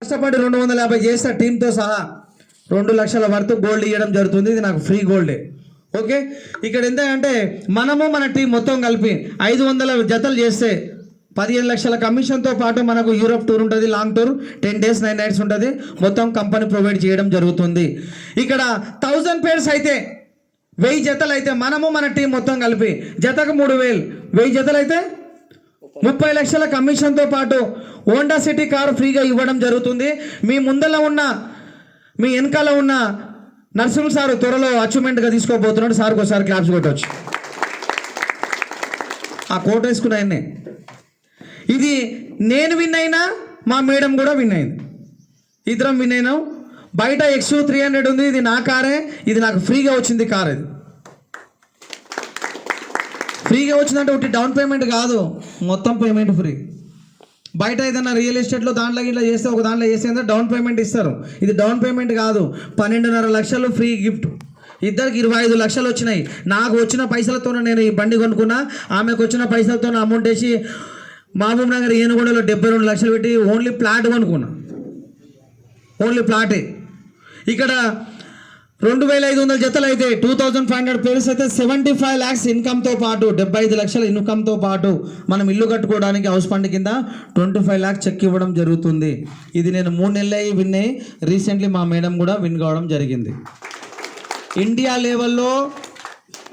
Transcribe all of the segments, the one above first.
కష్టపడి 250 చేస్తా టీంతో సహా 2 లక్షల వరకు గోల్డ్ ఇవ్వడం జరుగుతుంది. ఇది నాకు ఫ్రీ గోల్డే. ఓకే, ఇక్కడ ఏంటంటే మనము మన టీం మొత్తం కలిపి 500 జతలు చేస్తే 15 లక్షల కమిషన్తో పాటు మనకు యూరోప్ టూర్ ఉంటుంది, లాంగ్ టూర్ 10 days 9 nights ఉంటుంది. మొత్తం కంపెనీ ప్రొవైడ్ చేయడం జరుగుతుంది. ఇక్కడ 1000 పేర్స్ అయితే 1000 జతలు అయితే మనము మన టీం మొత్తం కలిపి జతకు 3000, 1000 జతలు అయితే 30 లక్షల కమిషన్తో పాటు హోండా సిటీ కారు ఫ్రీగా ఇవ్వడం జరుగుతుంది. మీ ముందర ఉన్న మీ వెనకాల ఉన్న నరసింహ సార్ త్వరలో అచీవ్మెంట్గా తీసుకోబోతున్నాడు. సార్కి ఒకసారి క్లాప్స్ కొట్టవచ్చు. ఆ కోట్ వేసుకున్న ఆయన్ని. ఇది నేను విన్ అయినా మా మేడం కూడా విన్ అయింది, ఇద్దరం విన్ అయినాం. బయట XU 300 ఉంది, ఇది నా కారే, ఇది నాకు ఫ్రీగా వచ్చింది కార్. ఇది ఫ్రీగా వచ్చిందంటే ఒకటి డౌన్ పేమెంట్ కాదు, మొత్తం పేమెంట్ ఫ్రీ. బయట ఏదైనా రియల్ ఎస్టేట్లో దాంట్లో ఇట్లా చేస్తే ఒక దాంట్లో చేస్తే డౌన్ పేమెంట్ ఇస్తారు, ఇది డౌన్ పేమెంట్ కాదు. 12.5 లక్షలు ఫ్రీ గిఫ్ట్. ఇద్దరికి 25 లక్షలు వచ్చినాయి. నాకు వచ్చిన పైసలతో నేను ఈ బండి కొనుక్కున్నా, ఆమెకు వచ్చిన పైసలతో అమౌంట్ వేసి మహబూబ్ నగర్ ఏనుగొండలో 72 లక్షలు పెట్టి ఓన్లీ ప్లాట్ కొనుక్కున్నా, ఓన్లీ ప్లాటే. ఇక్కడ 2500 జతలు అయితే 2500 పేర్స్ అయితే 75 lakhs ఇన్కమ్తో పాటు 75 లక్షల ఇన్కమ్తో పాటు మనం ఇల్లు కట్టుకోవడానికి హౌస్ ఫండ్ కింద 25 lakhs చెక్ ఇవ్వడం జరుగుతుంది. ఇది నేను 3 నెలలు విన్ అయ్యి రీసెంట్లీ మా మేడం కూడా విన్ కావడం జరిగింది. ఇండియా లెవెల్లో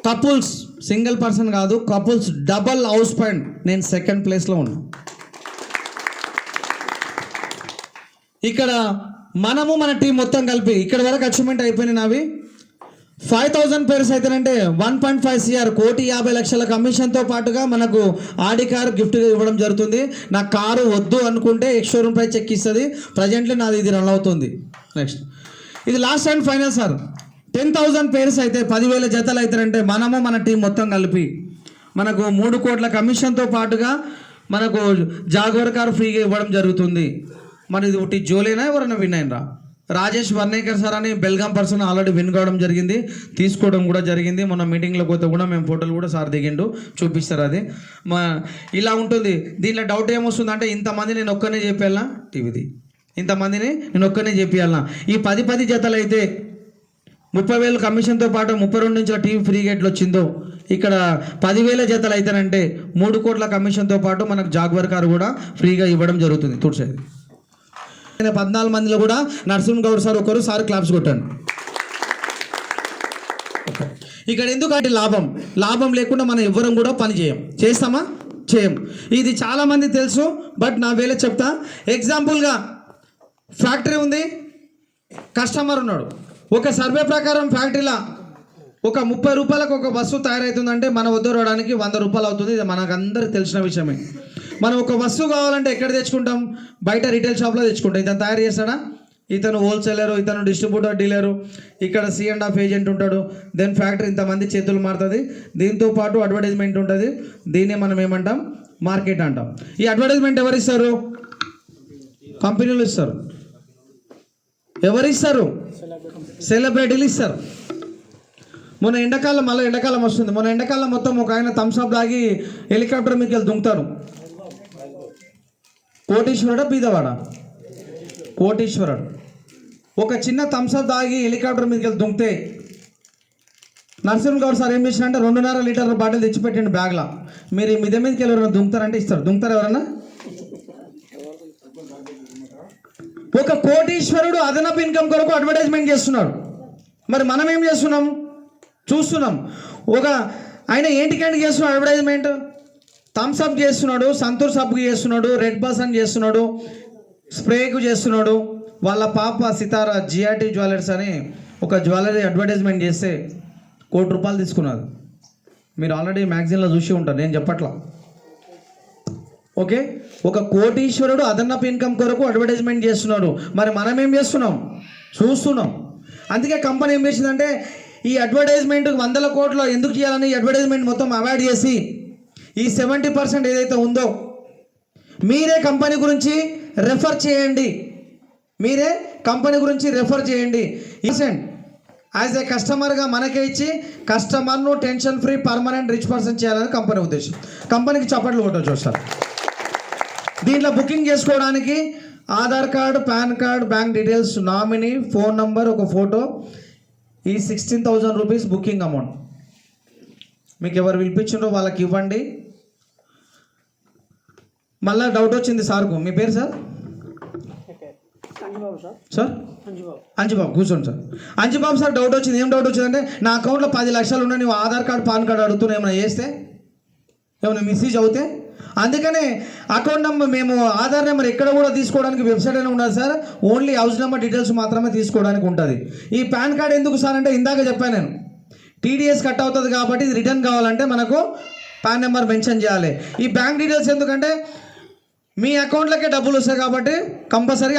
కపుల్స్, సింగిల్ పర్సన్ కాదు, కపుల్స్ డబల్ హౌస్ ఫండ్ నేను 2nd ప్లేస్లో ఉన్నా. ఇక్కడ మనము మన టీం మొత్తం కలిపి ఇక్కడ వరకు అచీవ్మెంట్ అయిపోయినాయి నావి. 5000 పేర్స్ అయితేనంటే 1.5 CR 1,50,00,000 కమిషన్తో పాటుగా మనకు ఆడి కారు గిఫ్ట్గా ఇవ్వడం జరుగుతుంది. నాకు కారు వద్దు అనుకుంటే ఎక్స్షోరూమ్ ప్రైస్ చెక్ ఇస్తుంది. ప్రజెంట్లీ నాది ఇది రన్ అవుతుంది. నెక్స్ట్ ఇది last and final sir. 10,000 pairs అయితే 10,000 జతలు అవుతారంటే మనము మన టీం మొత్తం కలిపి మనకు 3 కోట్ల కమిషన్తో పాటుగా మనకు జాగ్వర్ కారు ఫ్రీగా ఇవ్వడం జరుగుతుంది. మరి ఇది ఒకటి జోలేనా ఎవరైనా విన్ అయినరా? రాజేష్ వర్ణేకర్ సార్ అని బెల్గాం పర్సన్ ఆల్రెడీ విన్ కావడం జరిగింది, తీసుకోవడం కూడా జరిగింది. మొన్న మీటింగ్లో పోతే కూడా మేము ఫోటోలు కూడా సార్ దిగిండు, చూపిస్తారు. అది ఇలా ఉంటుంది. దీంట్లో డౌట్ ఏమొస్తుందంటే ఇంతమంది నేను ఒక్కనే చెప్పాలనా టీవీది, ఇంతమందిని నేను ఒక్కనే చెప్పాలనా? ఈ 10 జతలు అయితే 30,000 కమిషన్తో పాటు 32 నుంచి టీవీ ఫ్రీ గేట్లు వచ్చిందో, ఇక్కడ 10,000 జతలు అయితేనంటే 3 కోట్ల కమిషన్తో పాటు మనకు జాగ్వర్ కారు కూడా ఫ్రీగా ఇవ్వడం జరుగుతుంది. తుడిసేది 14 మందిలో కూడా నరసింహ గౌడ్ సార్ ఒకరు, సార్ క్లాప్స్ కొట్టండి. ఇక్కడ ఎందుకంటే లాభం లేకుండా మనం ఎవ్వరం కూడా పని చేస్తామా? చేయం. ఇది చాలామంది తెలుసు, బట్ నా వేళ చెప్తా. ఎగ్జాంపుల్గా ఫ్యాక్టరీ ఉంది, కస్టమర్ ఉన్నాడు. ఒక సర్వే ప్రకారం ఫ్యాక్టరీలో ఒక 30 రూపాయలకు ఒక వస్తువు తయారవుతుందంటే మన వద్ద రావడానికి 100 రూపాయలు అవుతుంది. ఇది మనకు అందరికి తెలిసిన విషయమే. మనం ఒక వస్తువు కావాలంటే ఎక్కడ తెచ్చుకుంటాం? బయట రిటైల్ షాప్లో తెచ్చుకుంటాం. ఇతను తయారు చేస్తాడా? ఇతను హోల్సేలరు, ఇతను డిస్ట్రిబ్యూటర్, డీలరు, ఇక్కడ C&F ఏజెంట్ ఉంటాడు. దెన్ ఫ్యాక్టరీ ఇంతమంది చేతులు మారుతుంది. దీంతో పాటు అడ్వర్టైజ్మెంట్ ఉంటుంది. దీన్ని మనం ఏమంటాం? మార్కెట్ అంటాం. ఈ అడ్వర్టైజ్మెంట్ ఎవరు ఇస్తారు? కంపెనీలు ఇస్తారు. ఎవరు ఇస్తారు? సెలబ్రిటీలు ఇస్తారు. మొన్న ఎండాకాలం, మళ్ళీ ఎండాకాలం వస్తుంది. మొన్న ఎండాకాలం మొత్తం ఒక ఆయన థమ్స్అప్ తాగి హెలికాప్టర్ మీదకి వెళ్ళి దుంకుతారు. కోటీశ్వరుడా బీదవాడా? కోటీశ్వరుడు. ఒక చిన్న థమ్స్అప్ తాగి హెలికాప్టర్ మీదకి వెళ్ళి దుంకితే నరసింహ గౌడ్ సార్ ఏం చేసినంటే 2.5 లీటర్ల బాటిల్ తెచ్చిపెట్టండి బ్యాగ్లో. మీరు మిద మీదకి వెళ్ళి ఎవరైనా దుంకుతారంటే ఇస్తారు. దుంకుతారు ఎవరన్నా? ఒక కోటీశ్వరుడు అదనపు ఇన్కమ్ కొరకు అడ్వర్టైజ్మెంట్ చేస్తున్నాడు. మరి మనం ఏం చేస్తున్నాం? చూస్తున్నాం. ఒక ఆయన ఏంటికంటే చేస్తున్నాడు అడ్వర్టైజ్మెంట్? థమ్స్అప్ చేస్తున్నాడు, సంతూర్ సబ్కి చేస్తున్నాడు, రెడ్ బస్ అని చేస్తున్నాడు, స్ప్రేకు చేస్తున్నాడు. వాళ్ళ పాప సితారా GRT జ్యువెలర్స్ అని ఒక జ్యువెలరీ అడ్వర్టైజ్మెంట్ చేస్తే 1 కోటి రూపాయలు తీసుకున్నారు. మీరు ఆల్రెడీ మ్యాగజైన్లో చూసి ఉంటారు, నేను చెప్పట్లా. ఓకే, ఒక కోటీశ్వరుడు అదనపు ఇన్కమ్ కొరకు అడ్వర్టైజ్మెంట్ చేస్తున్నాడు. మరి మనం ఏం చేస్తున్నాం? చూస్తున్నాం. అందుకే కంపెనీ ఏం చేసిందంటే ఈ అడ్వర్టైజ్మెంట్ 100 కోట్లు ఎందుకు చేయాలని ఈ అడ్వర్టైజ్మెంట్ మొత్తం అవాయిడ్ చేసి ఈ 70% ఏదైతే ఉందో మీరే కంపెనీ గురించి రెఫర్ చేయండి. మీరే కంపెనీ గురించి రెఫర్ చేయండి. యాజ్ ఏ కస్టమర్గా మనకే ఇచ్చి కస్టమర్ను tension free permanent rich person చేయాలని కంపెనీ ఉద్దేశం. కంపెనీకి చప్పట్లు కొట్టవచ్చు సార్. దీంట్లో బుకింగ్ చేసుకోవడానికి Aadhaar card, pan card, bank details, nominee, phone number, ఒక ఫోటో, ఈ 16,000 రూపీస్ బుకింగ్ అమౌంట్. మీకు ఎవరు పిలిపించిండ్రో వాళ్ళకి ఇవ్వండి. మళ్ళీ డౌట్ వచ్చింది సార్కు. మీ పేరు సార్? సార్ అంజుబాబు, కూర్చోండి సార్. అంజుబాబు సార్ డౌట్ వచ్చింది. ఏం డౌట్ వచ్చిందంటే, నా అకౌంట్లో 10 లక్షలు ఉన్నాయి, నువ్వు ఆధార్ కార్డు, పాన్ కార్డు అడుగుతున్నా, ఏమైనా చేస్తే, ఏమైనా మెసేజ్ అవుతే, అందుకనే అకౌంట్ నెంబర్, మేము ఆధార్ నెంబర్ ఎక్కడ కూడా తీసుకోవడానికి వెబ్సైట్ అయినా ఉండదు sir, only house number details మాత్రమే తీసుకోవడానికి ఉంటుంది. ఈ పాన్ కార్డ్ ఎందుకు సార్ అంటే, ఇందాక చెప్పాను నేను, టీడీఎస్ కట్ అవుతుంది కాబట్టి ఇది రిటర్న్ కావాలంటే మనకు పాన్ నెంబర్ మెన్షన్ చేయాలి. ఈ బ్యాంక్ డీటెయిల్స్ ఎందుకంటే మీ అకౌంట్లోకే డబ్బులు వస్తాయి కాబట్టి కంపల్సరీ